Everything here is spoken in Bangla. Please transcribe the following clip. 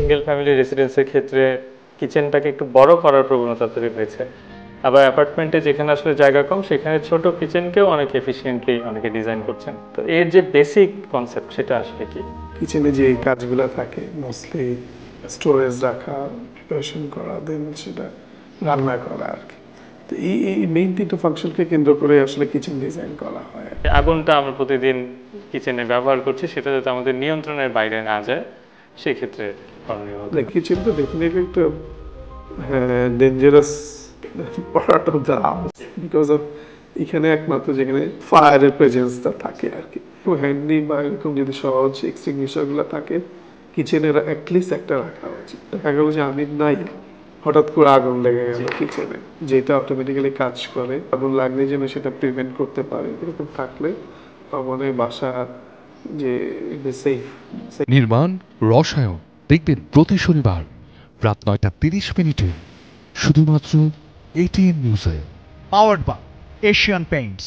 সিঙ্গেল ফ্যামিলি রেসিডেন্সের ক্ষেত্রে কিচেনটাকে একটু বড় করার প্রবণতা তৈরি হয়েছে। আবার অ্যাপার্টমেন্টে যেখানে আসলে জায়গা কম সেখানে ছোট কিচেনকেও অনেক এফিসিয়েন্টলি অনেকে ডিজাইন করছেন। তো এর যে বেসিক কনসেপ্ট সেটা আসলে কি? কিচেনে যে কাজগুলো থাকে মোস্টলি স্টোরেজ রাখা, প্রিপারেশন করা, দেন সেটা রান্না করা আর কি। তো এই মেইন তিনটা ফাংশনকে কেন্দ্র করে আসলে কিচেন ডিজাইন করা হয়। আগুনটা আমরা প্রতিদিন কিচেনে ব্যবহার করছি সেটা যাতে আমাদের নিয়ন্ত্রণের বাইরে না যায় সেক্ষেত্রে করণীয় হতে পারে। কিচেন তো ডেফিনেটলি একটা dangerous part of the house because of এখানে একমাত্র যেখানে ফায়ারের প্রেজেন্সটা থাকে আর কি। হ্যান্ডি বা এরকম যদি সহজ এক্সটিংগুইশারগুলো থাকে কিচেনের অ্যাটলিস্ট একটা রাখা উচিত। দেখা গেল যে আমি নাই, হঠাৎ করে আগুন লেগে গেল কিচেনে, যেটা অটোমেটিক্যালি কাজ করে, আগুন লাগলে যেন সেটা প্রিভেন্ট করতে পারে, এরকম থাকলে আমাদের বাসা যে সেফ। নির্মাণ রসায়ন দেখবেন প্রতি শনিবার রাত 9টা 30 মিনিটে শুধুমাত্র এটিএন নিউজে। Powered by Asian Paints.